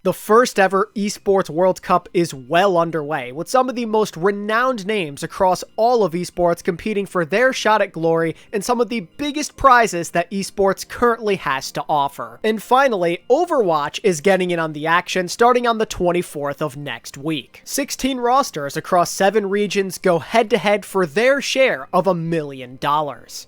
The first ever Esports World Cup is well underway, with some of the most renowned names across all of esports competing for their shot at glory and some of the biggest prizes that esports currently has to offer. And finally, Overwatch is getting in on the action starting on the 24th of next week. 16 rosters across 7 regions go head-to-head for their share of $1 million.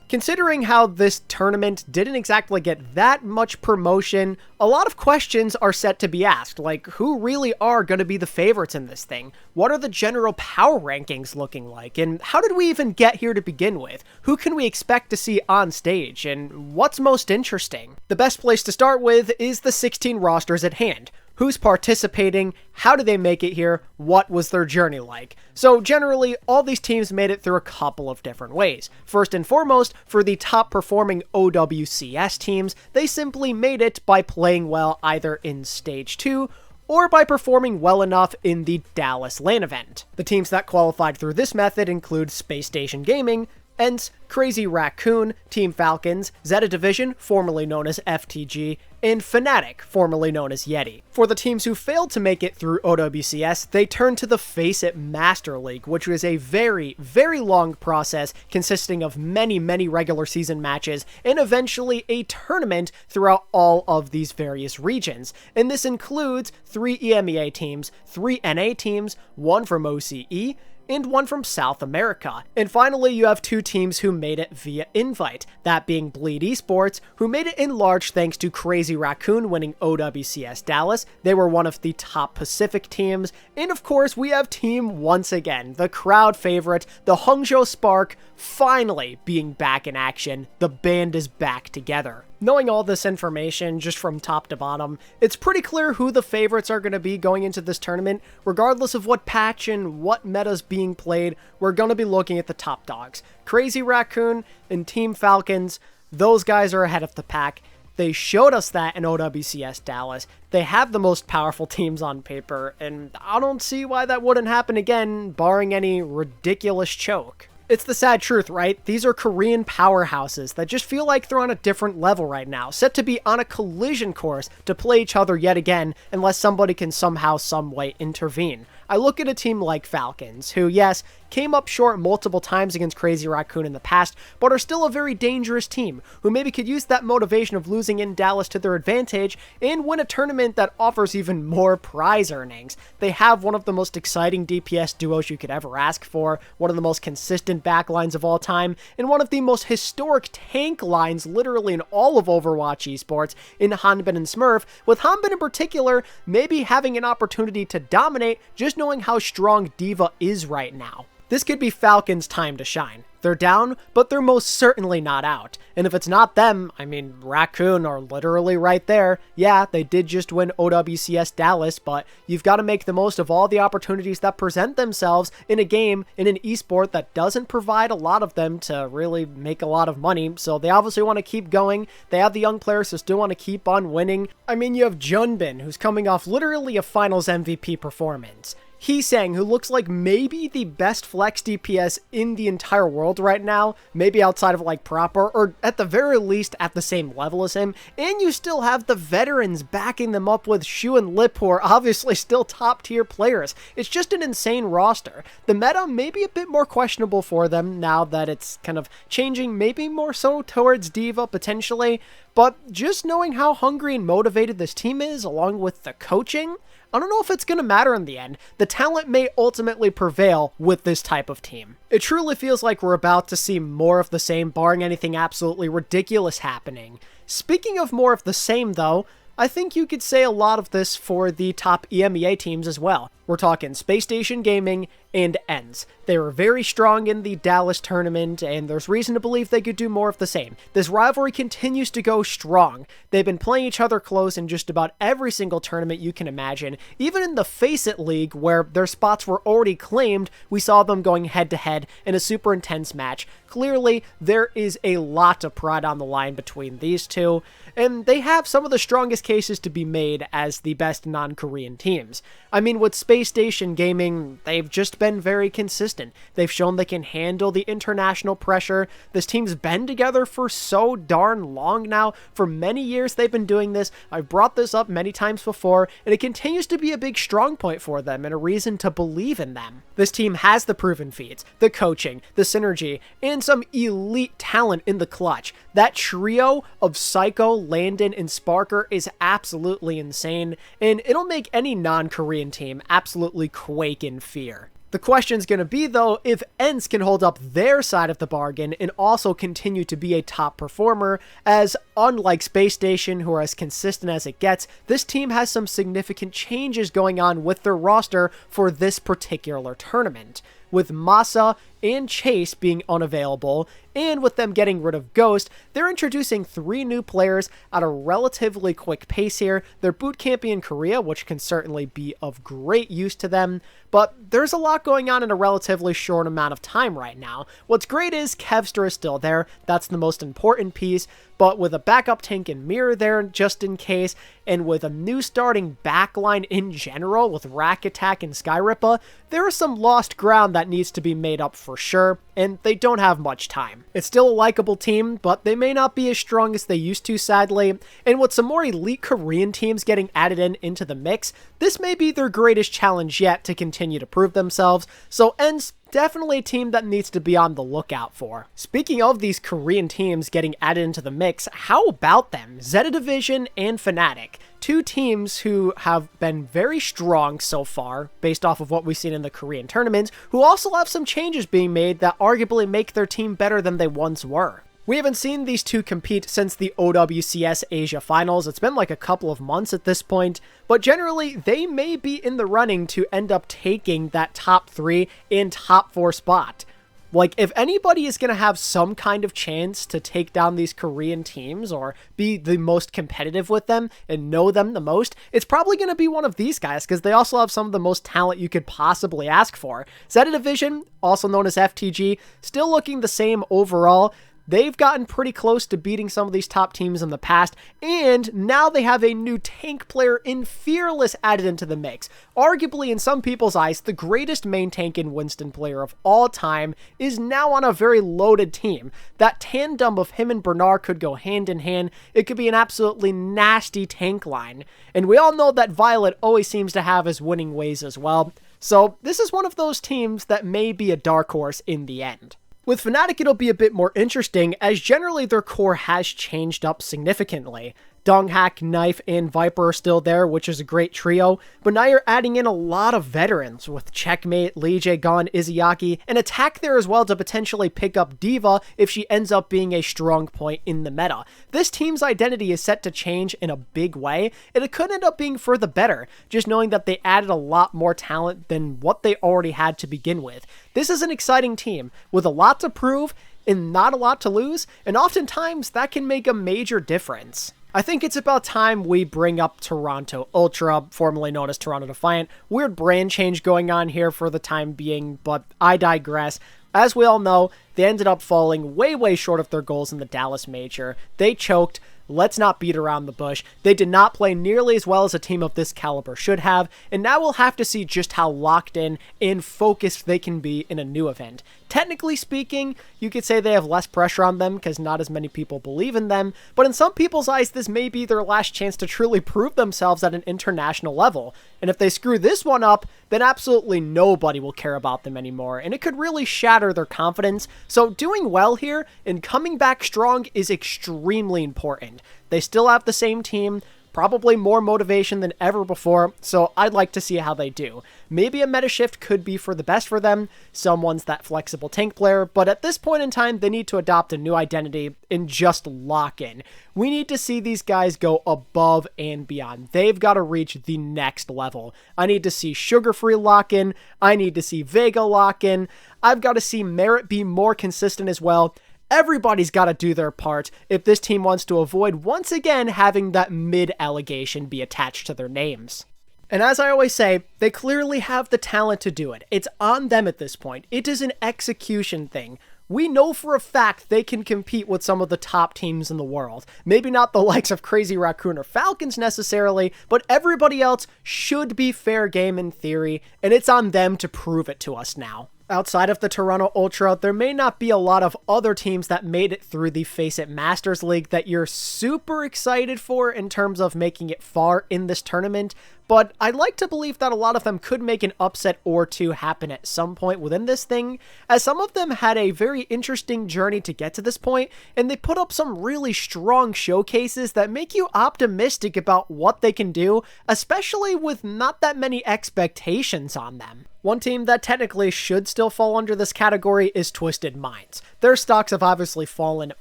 Considering how this tournament didn't exactly get that much promotion, a lot of questions are set to be asked, like who really are going to be the favorites in this thing? What are the general power rankings looking like? And how did we even get here to begin with? Who can we expect to see on stage? And what's most interesting? The best place to start with is the 16 rosters at hand. Who's participating? How did they make it here? What was their journey like? So generally, all these teams made it through a couple of different ways. First and foremost, for the top performing OWCS teams, they simply made it by playing well either in Stage 2 or by performing well enough in the Dallas LAN event. The teams that qualified through this method include Space Station Gaming, ENCE, Crazy Raccoon, Team Falcons, Zeta Division, formerly known as FTG, and Fnatic, formerly known as Yeti. For the teams who failed to make it through OWCS, they turned to the Face It Master League, which was a very, very long process consisting of many regular season matches and eventually a tournament throughout all of these various regions. And this includes 3 EMEA teams, 3 NA teams, 1 from OCE, and 1 from South America. And finally, you have 2 teams who made it via invite, that being Bleed Esports, who made it in large thanks to Crazy Raccoon winning OWCS Dallas. They were one of the top Pacific teams. And of course, we have Team once again, the crowd favorite, the Hangzhou Spark, finally being back in action. The band is back together. Knowing all this information just from top to bottom, it's pretty clear who the favorites are going to be going into this tournament. Regardless of what patch and what meta's being played, we're going to be looking at the top dogs. Crazy Raccoon and Team Falcons, those guys are ahead of the pack. They showed us that in OWCS Dallas. They have the most powerful teams on paper, and I don't see why that wouldn't happen again, barring any ridiculous choke. It's the sad truth, right? These are Korean powerhouses that just feel like they're on a different level right now, set to be on a collision course to play each other yet again unless somebody can somehow, some way intervene. I look at a team like Falcons, who, yes, came up short multiple times against Crazy Raccoon in the past, but are still a very dangerous team, who maybe could use that motivation of losing in Dallas to their advantage and win a tournament that offers even more prize earnings. They have one of the most exciting DPS duos you could ever ask for, one of the most consistent backlines of all time, and one of the most historic tank lines literally in all of Overwatch Esports in Hanbin and Smurf, with Hanbin in particular maybe having an opportunity to dominate just knowing how strong D.Va is right now. This could be Falcons' time to shine. They're down, but they're most certainly not out. And if it's not them, I mean, Raccoon are literally right there. Yeah, they did just win OWCS Dallas, but you've got to make the most of all the opportunities that present themselves in a game, in an esport that doesn't provide a lot of them to really make a lot of money. So they obviously want to keep going. They have the young players who still want to keep on winning. I mean, you have Junbin, who's coming off literally a finals MVP performance. Heesang, who looks like maybe the best flex DPS in the entire world right now, maybe outside of like Proper, or at the very least at the same level as him, and you still have the veterans backing them up with Shu and Lip, who are obviously still top tier players. It's just an insane roster. The meta may be a bit more questionable for them now that it's kind of changing, maybe more so towards D.Va potentially, but just knowing how hungry and motivated this team is, along with the coaching, I don't know if it's going to matter in the end. The talent may ultimately prevail with this type of team. It truly feels like we're about to see more of the same, barring anything absolutely ridiculous happening. Speaking of more of the same, though, I think you could say a lot of this for the top EMEA teams as well. We're talking Space Station Gaming and ENCE. They were very strong in the Dallas tournament, and there's reason to believe they could do more of the same. This rivalry continues to go strong. They've been playing each other close in just about every single tournament you can imagine. Even in the Face It League, where their spots were already claimed, we saw them going head-to-head in a super intense match. Clearly, there is a lot of pride on the line between these two, and they have some of the strongest cases to be made as the best non-Korean teams. I mean, with Space Station Gaming, they've just been very consistent. They've shown they can handle the international pressure. This team's been together for so darn long now. For many years they've been doing this. I've brought this up many times before, and it continues to be a big strong point for them and a reason to believe in them. This team has the proven feats, the coaching, the synergy, and some elite talent in the clutch. That trio of Psycho, Landon, and Sparker is absolutely insane, and it'll make any non-Korean team absolutely quake in fear. The question's going to be, though, if ENCE can hold up their side of the bargain and also continue to be a top performer, as unlike Space Station, who are as consistent as it gets, this team has some significant changes going on with their roster for this particular tournament. With Masa and Chase being unavailable, and with them getting rid of Ghost, they're introducing 3 new players at a relatively quick pace here. They're bootcamping in Korea, which can certainly be of great use to them, but there's a lot going on in a relatively short amount of time right now. What's great is Kevster is still there. That's the most important piece, but with a backup tank and mirror there just in case, and with a new starting backline in general with Rack Attack and Skyrippa, there is some lost ground that needs to be made up for sure, and they don't have much time. It's still a likable team, but they may not be as strong as they used to, sadly, and with some more elite Korean teams getting added into the mix, this may be their greatest challenge yet to continue to prove themselves, so ENCE definitely a team that needs to be on the lookout for. Speaking of these Korean teams getting added into the mix, how about them? Zeta Division and Fnatic. 2 teams who have been very strong so far, based off of what we've seen in the Korean tournament, who also have some changes being made that arguably make their team better than they once were. We haven't seen these 2 compete since the OWCS Asia Finals. It's been like a couple of months at this point, but generally they may be in the running to end up taking that top 3 and top 4 spot. Like, if anybody is going to have some kind of chance to take down these Korean teams or be the most competitive with them and know them the most, it's probably going to be one of these guys, because they also have some of the most talent you could possibly ask for. Zeta Division, also known as FTG, still looking the same overall. They've gotten pretty close to beating some of these top teams in the past, and now they have a new tank player in Fearless added into the mix. Arguably, in some people's eyes, the greatest main tank and Winston player of all time is now on a very loaded team. That tandem of him and Bernard could go hand in hand. It could be an absolutely nasty tank line. And we all know that Violet always seems to have his winning ways as well. So this is one of those teams that may be a dark horse in the end. With Fnatic, it'll be a bit more interesting, as generally their core has changed up significantly. Donghak, Knife, and Viper are still there, which is a great trio, but now you're adding in a lot of veterans with Checkmate, Lee Jae Gon, Izayaki, and Attack there as well to potentially pick up D.Va if she ends up being a strong point in the meta. This team's identity is set to change in a big way, and it could end up being for the better, just knowing that they added a lot more talent than what they already had to begin with. This is an exciting team with a lot to prove and not a lot to lose, and oftentimes that can make a major difference. I think it's about time we bring up Toronto Ultra, formerly known as Toronto Defiant. Weird brand change going on here for the time being, but I digress. As we all know, they ended up falling way short of their goals in the Dallas Major. They choked. Let's not beat around the bush. They did not play nearly as well as a team of this caliber should have, and now we'll have to see just how locked in and focused they can be in a new event. Technically speaking, you could say they have less pressure on them because not as many people believe in them, but in some people's eyes, this may be their last chance to truly prove themselves at an international level. And if they screw this one up, then absolutely nobody will care about them anymore, and it could really shatter their confidence. So doing well here and coming back strong is extremely important. They still have the same team, probably more motivation than ever before, so I'd like to see how they do. Maybe a meta shift could be for the best for them, someone's that flexible tank player, but at this point in time, they need to adopt a new identity and just lock in. We need to see these guys go above and beyond. They've got to reach the next level. I need to see Sugar-Free lock in, I need to see Vega lock in, I've got to see Merit be more consistent as well. Everybody's got to do their part if this team wants to avoid once again having that mid allegation be attached to their names. And as I always say, they clearly have the talent to do it. It's on them at this point. It is an execution thing. we know for a fact they can compete with some of the top teams in the world. Maybe not the likes of Crazy Raccoon or Falcons necessarily, but everybody else should be fair game in theory, and it's on them to prove it to us now. Outside of the Toronto Ultra, there may not be a lot of other teams that made it through the Face It Masters League that you're super excited for in terms of making it far in this tournament, but I'd like to believe that a lot of them could make an upset or two happen at some point within this thing, as some of them had a very interesting journey to get to this point, and they put up some really strong showcases that make you optimistic about what they can do, especially with not that many expectations on them. One team that technically should still fall under this category is Twisted Minds. Their stocks have obviously fallen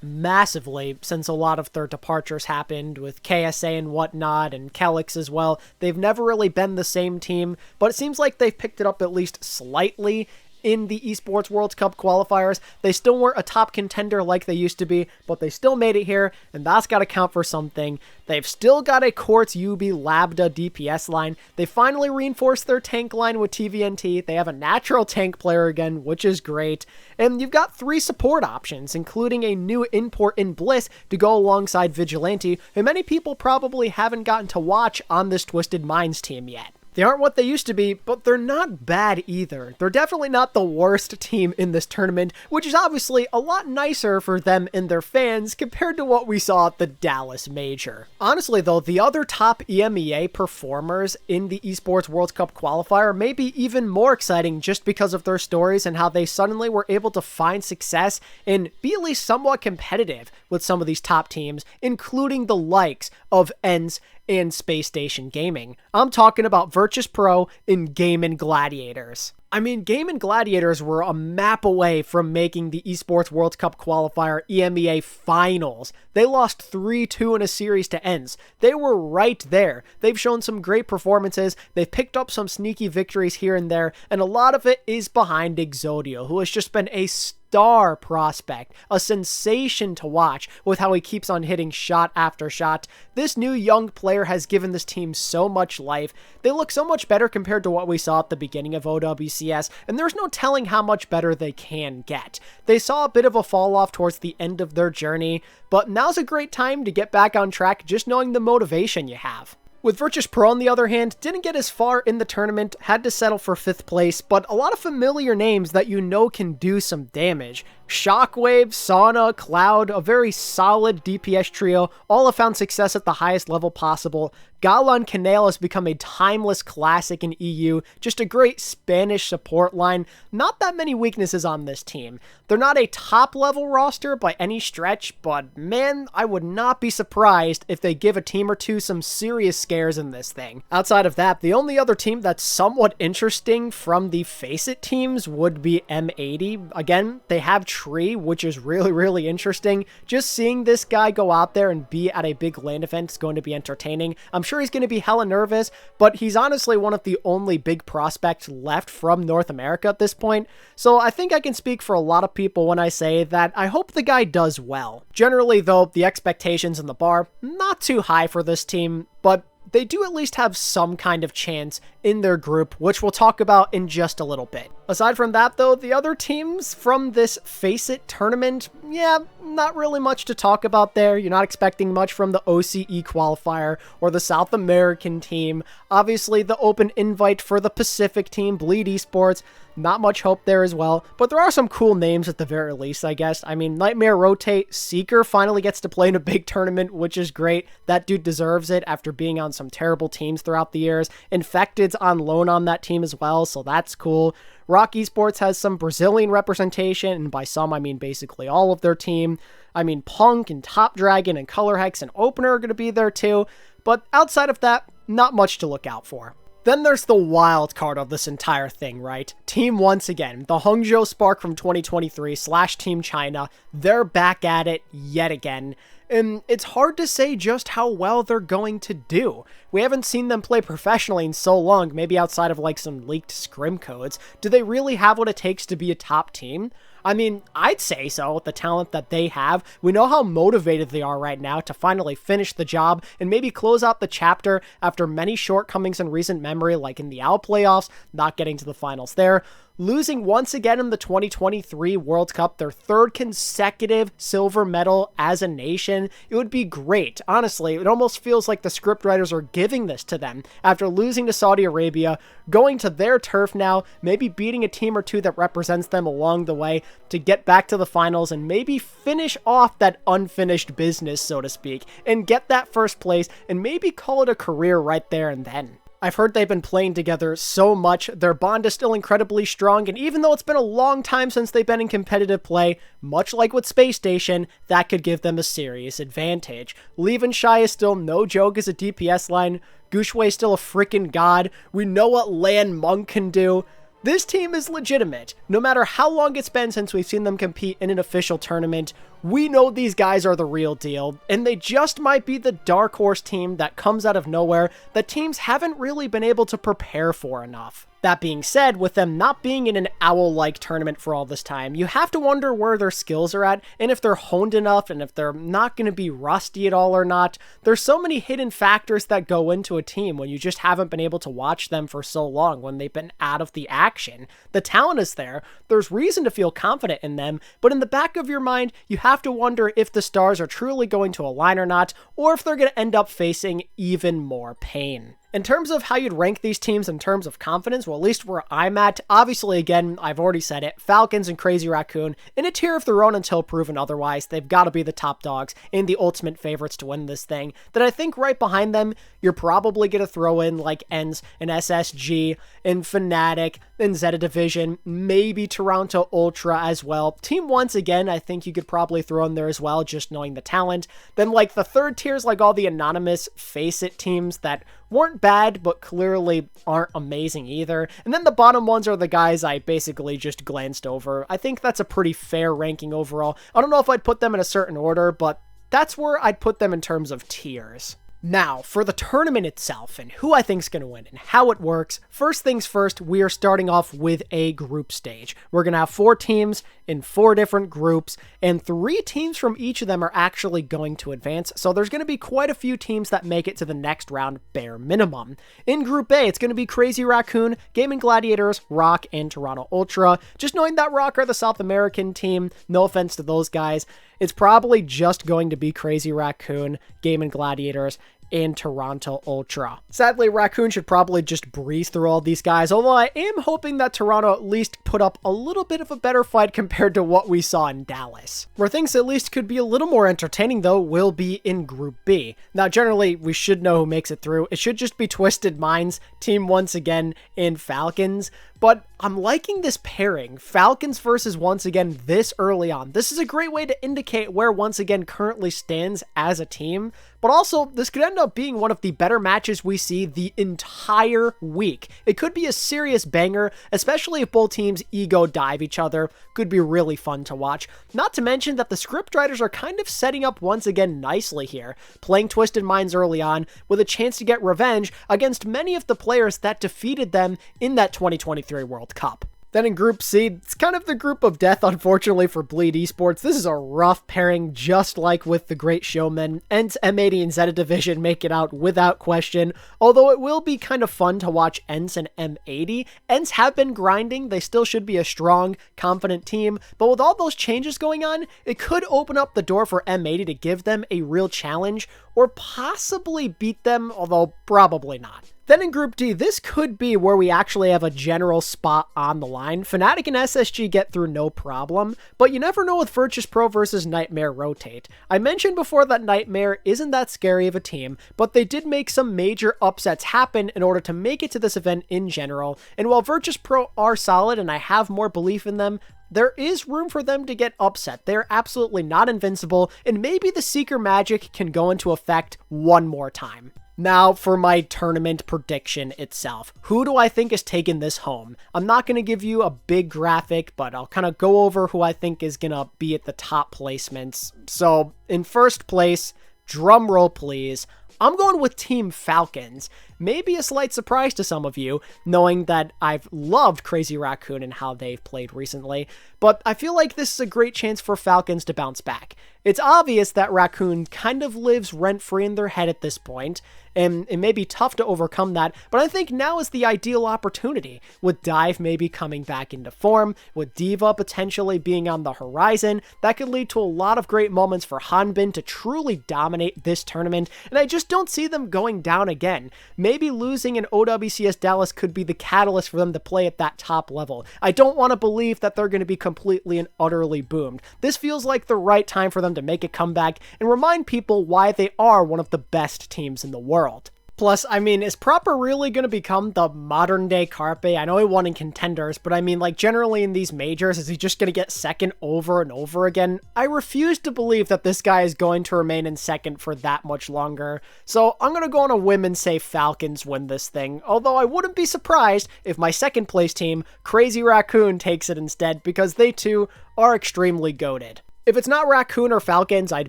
massively since a lot of their departures happened with KSA and whatnot, and Calyx as well. They've never really been the same team, but it seems like they've picked it up at least slightly in the Esports World Cup qualifiers. They still weren't a top contender like they used to be, but they still made it here, and that's got to count for something. They've still got a Quartz UB Lambda DPS line. They finally reinforced their tank line with TVNT. They have a natural tank player again, which is great. And you've got 3 support options, including a new import in Bliss to go alongside Vigilante, who many people probably haven't gotten to watch on this Twisted Minds team yet. They aren't what they used to be, but they're not bad either. They're definitely not the worst team in this tournament, which is obviously a lot nicer for them and their fans compared to what we saw at the Dallas Major. Honestly though, the other top EMEA performers in the Esports World Cup qualifier may be even more exciting just because of their stories and how they suddenly were able to find success and be at least somewhat competitive with some of these top teams, including the likes of ENCE and Space Station Gaming. I'm talking about Virtus Pro and Game & Gladiators. I mean, Game & Gladiators were a map away from making the Esports World Cup qualifier EMEA finals. They lost 3-2 in a series to ENCE. They were right there. They've shown some great performances. They've picked up some sneaky victories here and there, and a lot of it is behind Exodio, who has just been a star prospect, a sensation to watch with how he keeps on hitting shot after shot. This new young player has given this team so much life. They look so much better compared to what we saw at the beginning of OWCS, and there's no telling how much better they can get. They saw a bit of a fall off towards the end of their journey, but now's a great time to get back on track just knowing the motivation you have. With Virtus Pro, on the other hand, didn't get as far in the tournament, had to settle for 5th place, but a lot of familiar names that you know can do some damage. Shockwave, Sauna, Cloud, a very solid DPS trio, all have found success at the highest level possible. Gala and Canale has become a timeless classic in EU, just a great Spanish support line. Not that many weaknesses on this team. They're not a top level roster by any stretch, but man, I would not be surprised if they give a team or two some serious scares in this thing. Outside of that, the only other team that's somewhat interesting from the Face It teams would be M80. Again, they have Tree, which is really interesting. Just seeing this guy go out there and be at a big LAN event is going to be entertaining. I'm sure he's going to be hella nervous, but he's honestly one of the only big prospects left from North America at this point, so I think I can speak for a lot of people when I say that I hope the guy does well. Generally though, the expectations and the bar, not too high for this team, but they do at least have some kind of chance in their group, which we'll talk about in just a little bit. Aside from that though, the other teams from this Face It tournament, yeah, not really much to talk about there. You're not expecting much from the OCE qualifier or the South American team. Obviously the open invite for the Pacific team, Bleed Esports, not much hope there as well, but there are some cool names at the very least, I guess. I mean, Nightmare Rotate, Seeker finally gets to play in a big tournament, which is great. That dude deserves it after being on some terrible teams throughout the years. Infected's on loan on that team as well, so that's cool. Rock Esports has some Brazilian representation, and by some I mean basically all of their team. I mean, Punk and Top Dragon and Color Hex and Opener are going to be there too, but outside of that, not much to look out for. Then there's the wild card of this entire thing, right? Team once again, the Hangzhou Spark from 2023 / Team China, they're back at it yet again. And it's hard to say just how well they're going to do. We haven't seen them play professionally in so long, maybe outside of like some leaked scrim codes. Do they really have what it takes to be a top team? I mean, I'd say so with the talent that they have. We know how motivated they are right now to finally finish the job and maybe close out the chapter after many shortcomings in recent memory, like in the OWL playoffs, not getting to the finals there. Losing once again in the 2023 World Cup, their third consecutive silver medal as a nation. It would be great. Honestly, it almost feels like the scriptwriters are giving this to them after losing to Saudi Arabia, going to their turf now, maybe beating a team or two that represents them along the way to get back to the finals and maybe finish off that unfinished business, so to speak, and get that first place and maybe call it a career right there and then. I've heard they've been playing together so much, their bond is still incredibly strong, and even though it's been a long time since they've been in competitive play, much like with Space Station, that could give them a serious advantage. Leaving Shy is still no joke as a DPS line, Gushue is still a freaking god, we know what Lan Monk can do. This team is legitimate. No matter how long it's been since we've seen them compete in an official tournament, we know these guys are the real deal, and they just might be the dark horse team that comes out of nowhere that teams haven't really been able to prepare for enough. That being said, with them not being in an OWL-like tournament for all this time, you have to wonder where their skills are at, and if they're honed enough, and if they're not going to be rusty at all or not. There's so many hidden factors that go into a team when you just haven't been able to watch them for so long, when they've been out of the action. The talent is there, there's reason to feel confident in them, but in the back of your mind, you have to wonder if the stars are truly going to align or not, or if they're going to end up facing even more pain. In terms of how you'd rank these teams in terms of confidence, well, at least where I'm at, obviously, again, I've already said it, Falcons and Crazy Raccoon, in a tier of their own until proven otherwise. They've got to be the top dogs and the ultimate favorites to win this thing. Then I think right behind them, you're probably going to throw in like ENCE and SSG and Fnatic and Zeta Division, maybe Toronto Ultra as well. Team Once again, I think you could probably throw in there as well, just knowing the talent. Then like the third tier is like all the anonymous Face It teams that weren't bad, but clearly aren't amazing either. And then the bottom ones are the guys I basically just glanced over. I think that's a pretty fair ranking overall. I don't know if I'd put them in a certain order, but that's where I'd put them in terms of tiers. Now, for the tournament itself and who I think is going to win and how it works, first things first, we are starting off with a group stage. We're going to have 4 teams in 4 different groups, and 3 teams from each of them are actually going to advance, so there's going to be quite a few teams that make it to the next round bare minimum. In Group A, it's going to be Crazy Raccoon, Gaming Gladiators, Rock, and Toronto Ultra. Just knowing that Rock are the South American team, no offense to those guys, it's probably just going to be Crazy Raccoon, Gaming Gladiators, and Toronto Ultra. Sadly, Raccoon should probably just breeze through all these guys, although I am hoping that Toronto at least put up a little bit of a better fight compared to what we saw in Dallas. Where things at least could be a little more entertaining though will be in Group B. Now generally, we should know who makes it through. It should just be Twisted Minds, Team Once Again, and Falcons. But I'm liking this pairing, Falcons versus Once Again this early on. This is a great way to indicate where Once Again currently stands as a team, but also this could end up being one of the better matches we see the entire week. It could be a serious banger, especially if both teams ego dive each other. Could be really fun to watch. Not to mention that the scriptwriters are kind of setting up Once Again nicely here, playing Twisted Minds early on with a chance to get revenge against many of the players that defeated them in that 2023 World Cup. Then in Group C, it's kind of the group of death, unfortunately, for Bleed Esports. This is a rough pairing, just like with the Great Showmen. ENCE, M80, and Zeta Division make it out without question, although it will be kind of fun to watch ENCE and M80. ENCE have been grinding, they still should be a strong, confident team, but with all those changes going on, it could open up the door for M80 to give them a real challenge, or possibly beat them, although probably not. Then in Group D, this could be where we actually have a general spot on the line. Fnatic and SSG get through no problem, but you never know with Virtus Pro versus Nightmare rotate. I mentioned before that Nightmare isn't that scary of a team, but they did make some major upsets happen in order to make it to this event in general, and while Virtus Pro are solid and I have more belief in them, there is room for them to get upset. They're absolutely not invincible, and maybe the Seeker magic can go into effect one more time. Now for my tournament prediction itself. Who do I think is taking this home? I'm not going to give you a big graphic, but I'll kind of go over who I think is going to be at the top placements. So in first place, drum roll please, I'm going with Team Falcons. maybe a slight surprise to some of you, knowing that I've loved Crazy Raccoon and how they've played recently, but I feel like this is a great chance for Falcons to bounce back. It's obvious that Raccoon kind of lives rent-free in their head at this point, and it may be tough to overcome that, but I think now is the ideal opportunity, with Dive maybe coming back into form, with Diva potentially being on the horizon. That could lead to a lot of great moments for Hanbin to truly dominate this tournament, and I just don't see them going down again. Maybe losing in OWCS Dallas could be the catalyst for them to play at that top level. I don't want to believe that they're going to be completely and utterly boomed. This feels like the right time for them to make a comeback and remind people why they are one of the best teams in the world. Plus, I mean, is Proper really going to become the modern-day Carpe? I know he won in Contenders, but I mean, like, generally in these majors, is he just going to get second over and over again? I refuse to believe that this guy is going to remain in second for that much longer. So I'm going to go on a whim and say Falcons win this thing, although I wouldn't be surprised if my second place team, Crazy Raccoon, takes it instead, because they too are extremely goated. If it's not Raccoon or Falcons, I'd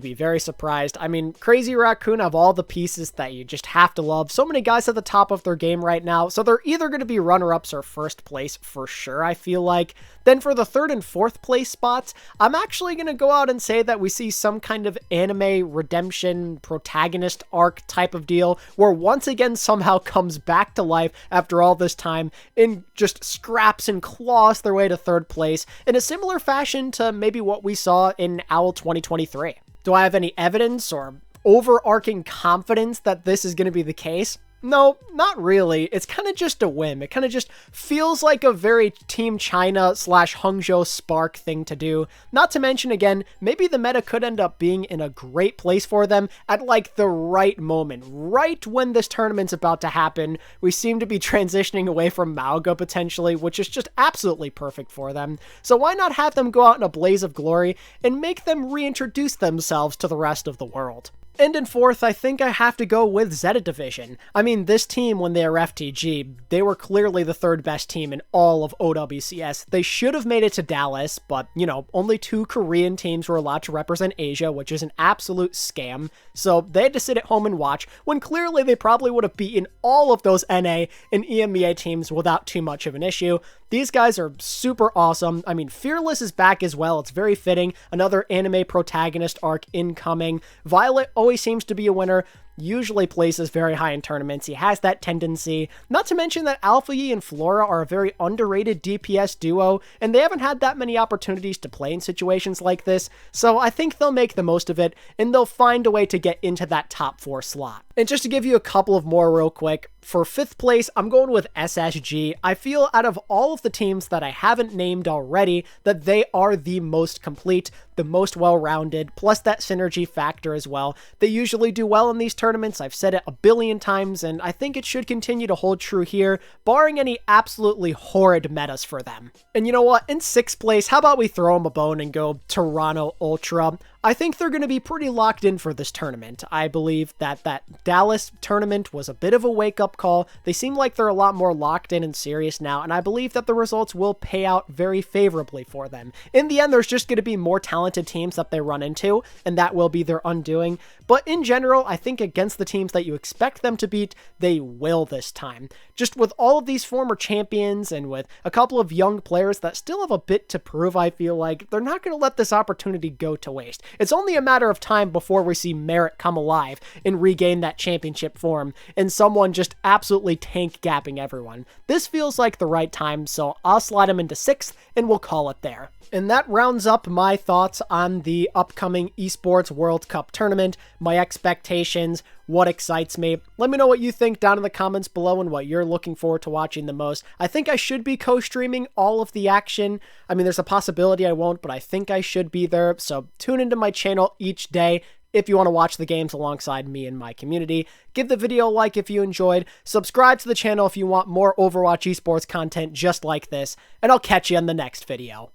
be very surprised. I mean, Crazy Raccoon have all the pieces that you just have to love. So many guys at the top of their game right now, so they're either going to be runner-ups or first place for sure, I feel like. Then for the third and fourth place spots, I'm actually going to go out and say that we see some kind of anime redemption protagonist arc type of deal, where once again somehow comes back to life after all this time and just scraps and claws their way to third place in a similar fashion to maybe what we saw in OWL 2023. Do I have any evidence or overarching confidence that this is going to be the case? No, not really. It's kind of just a whim. It kind of just feels like a very Team China / Hangzhou Spark thing to do. Not to mention, again, maybe the meta could end up being in a great place for them at like the right moment. Right when this tournament's about to happen, we seem to be transitioning away from Mauga potentially, which is just absolutely perfect for them. So why not have them go out in a blaze of glory and make them reintroduce themselves to the rest of the world? And in fourth, I think I have to go with Zeta Division. I mean, this team, when they were FTG, they were clearly the third best team in all of OWCS. They should have made it to Dallas, but, you know, only 2 Korean teams were allowed to represent Asia, which is an absolute scam. So they had to sit at home and watch, when clearly they probably would have beaten all of those NA and EMEA teams without too much of an issue. These guys are super awesome. I mean, Fearless is back as well. It's very fitting. Another anime protagonist arc incoming. Violet always seems to be a winner. Usually places very high in tournaments. He has that tendency. Not to mention that Alpha Yi and Flora are a very underrated DPS duo, and they haven't had that many opportunities to play in situations like this, so I think they'll make the most of it, and they'll find a way to get into that top 4 slot. And just to give you a couple of more real quick, for 5th place, I'm going with SSG. I feel out of all of the teams that I haven't named already, that they are the most complete, the most well-rounded, plus that synergy factor as well. They usually do well in these tournaments. I've said it a billion times, and I think it should continue to hold true here, barring any absolutely horrid metas for them. And you know what? In 6th place, how about we throw them a bone and go Toronto Ultra? I think they're going to be pretty locked in for this tournament. I believe that Dallas tournament was a bit of a wake-up call. They seem like they're a lot more locked in and serious now, and I believe that the results will pay out very favorably for them. In the end, there's just going to be more talented teams that they run into, and that will be their undoing. But in general, I think against the teams that you expect them to beat, they will this time. Just with all of these former champions and with a couple of young players that still have a bit to prove, I feel like they're not going to let this opportunity go to waste. It's only a matter of time before we see Merit come alive and regain that championship form, and someone just absolutely tank gapping everyone. This feels like the right time, so I'll slide him into 6th, and we'll call it there. And that rounds up my thoughts on the upcoming Esports World Cup tournament, my expectations, what excites me. Let me know what you think down in the comments below and what you're looking forward to watching the most. I think I should be co-streaming all of the action. I mean, there's a possibility I won't, but I think I should be there. So tune into my channel each day if you want to watch the games alongside me and my community. Give the video a like if you enjoyed. Subscribe to the channel if you want more Overwatch Esports content just like this. And I'll catch you in the next video.